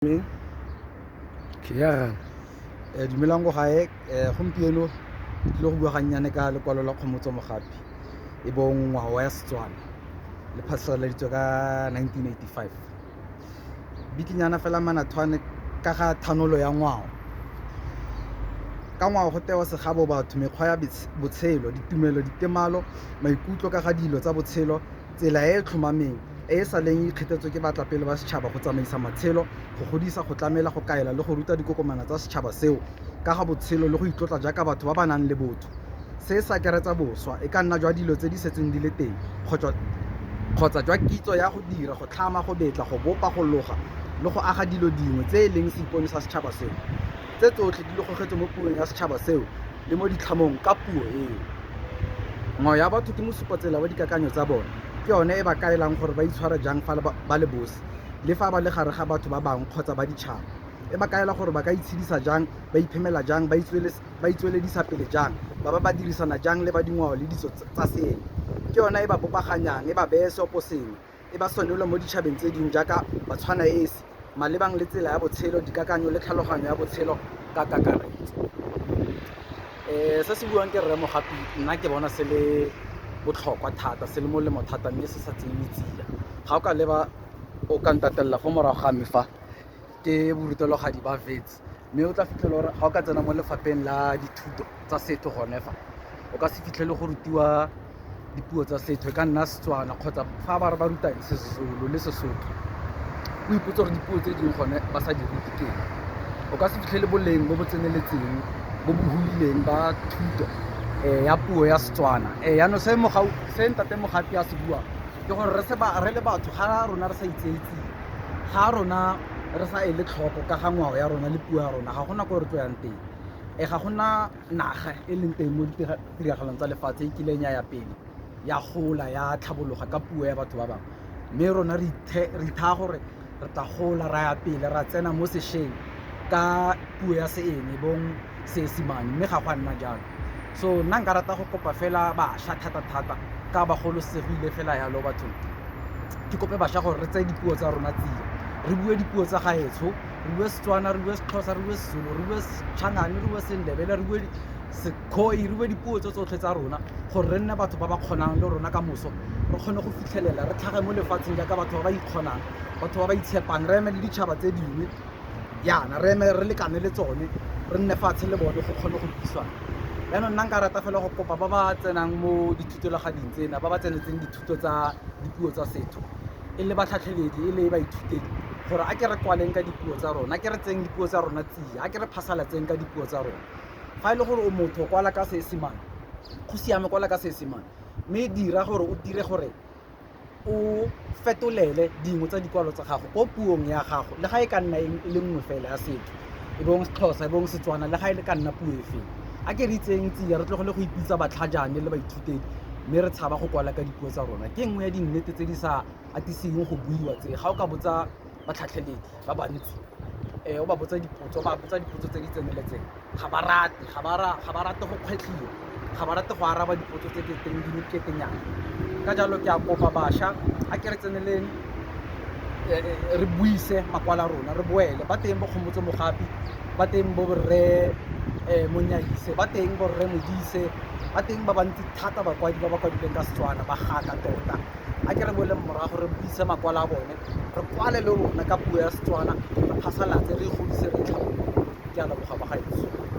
Ke dumelang ko gae gompieno ke tlile go bua gannyane ka lekwalo la kgomotso mogapi e bong ngwao ya Setswana le phasaladitswe ka 1985 bikinyana fela manathwane ka ga thanolo ya ngwao ka ngwao go tewa segabo batho mekgwa ya botshelo, ditumelo, ditemalo, maikutlo ka ga dilo tsa botshelo, tsela e e tlhomameng e e sa leng ikgethetswe ke batlapele ba setšhaba go tsamaisa matshelo, go godisa, go tlamela, go kaela le go ruta dikokomana tsa setšhaba seo ka ga botshelo le go itlotla jaaka batho ba ba nang le botho. Se se akaretsa boswa e ka nna jwa dilo tse di setseng di le teng kgotsa jwa kitso ya go dira, go tlhama, go betla, go bopa, go loga le go aga dilo dingwe tse e leng seipone sa setšhaba seo. Tse tsotlhe di gogetswe mo puong ya setšhaba seo le mo ditlhamong ka puo eo. Ngwao ya batho ke mosupatsela wa dikakanyo tsa bone, ke yone e ba kaelang gore ba itshware jang fa ba le bosi le fa ba le gare ga batho ba bangwe kgotsa ba ditšhaba. E ba kaela gore ba ka itshedisa jang, ba iphemela jang, ba itsweledisa pele jang, ba dirisana jang le ba dingwao le ditso tsa seeng. Ke yona e ba bopaganyang, e ba beye seoposengwe, e ba sonelwa mo ditšhabeng tse dingwe jaaka batshwana esi malebang le tsela ya botshelo, dikakanyo le tlhaloganyo ya botshelo ka kakaretso. Se se buang ke rre Mogapi nna ke bona se le botlhokwa thata, se le molemo thata mme se sa tseye tsia. Ga o ka leba o ka ntatelela fo morago ga me fa ke borutelogadi ba Wits, mme o tla fitlhela gore ga o ka tsena mo lefapheng la dithuto tsa setho gone fa o ka se fitlhele go rutiwa dipuo tsa setho e ka nna Setswana kgotsa fa ba re ba ruta seZulu le Sesotho. O ipotse gore dipuo tse dingwe gone ba sa di ruti keng. O ka se fitlhele boleng bo bo tseneletseng bo bo humileng ba thuto ya puo ya Setswana. Yaanong se ntate Mogapi a se buang ke gore re le batho ga rona re sa itseetse, ga rona re sa ele tlhoko ka ga ngwao ya rona le puo ya rona ga gona ko re tlo yang teng. Ga gona naga e leng teng mo ditiragalong tsa lefatshe e kileng ya pele ya gola ya tlhabologa ka puo ya batho ba bangwe, mme rona re ithaya gore re tla gola ra ya pele ra tsena mo sešweng ka puo ya seeng bong Seesimane, mme ga go a nna jalo. So nna nka rata go kopa fela bašwa thata-thata ka bagolosegile fela yalo bathong, ke kope bašwa gore re tseye dipuo tsa rona tsia, re bue dipuo tsa gaetsho, re bue Setswana, re bue Sexhosa, re bue seZulu, re bue Changane, re bue Sendebele, re bue Sekgoi, re bue dipuo tse tsotlhe tsa rona gore re nne batho ba ba kgonang le rona ka moso re kgone go fitlhelela re tlhage mo lefatsheng jaaka batho ba ba ikgonang, batho ba ba itshepang, re eme le ditšhaba tse dingwe yana re eme re lekane le tsone, re nne fatshe le bone go kgone go buisana. Yaanong nna nka rata fela go kopa ba ba tsenang mo dithutelogading tsena, ba ba tsenetseng dithuto tsa dipuo tsa setho e le batlhatlheledi e le baithutedi gore a ke re kwaleng ka dipuo tsa rona, a ke re tseng dipuo tsa rona tsia, a ke re phasalatseng ka dipuo tsa rona. Fa e le gore o motho kwala ka Seesimane go siame kwala ka Seesimane, mme dira gore o dire gore o fetolele dingwe tsa dikwalo tsa gago ko puong ya gago le ga e ka nna e le nngwe fela ya setho e bong Sexhosa, e bong Setswana, le ga e le ka nna puo e feng. A ke re itseng tsia re tlogele go ipitsa batlhajane le baithutedi mme re tshaba go kwala ka dipuo tsa rona. Ke nngwe ya dinnete tse di sa atiseng go buiwa tse ga o ka botsa batlhatlheledi ba bantsi o ba botsa dipotso tse di tseneletseng ga ba rate go kgwetlhiwa, ga ba rate go araba dipotso tse di ketenyana. Ka jalo ke a kopa bašwa a ke re tseneleng re buise makwala a rona, re boele ba teng bo Kgomotso Mogapi, ba teng bo rre Monyaise, ba teng bo rre Modise, ba teng ba bantsi thata bakwadi ba ba kwadileng ka Setswana ba gaka tota. A ke re boleng morago re buise makwala a bone, re kwale le rona ka puo ya Setswana, re phasalatse, re godise, re tlhabologe. Ke a leboga bagaetsho.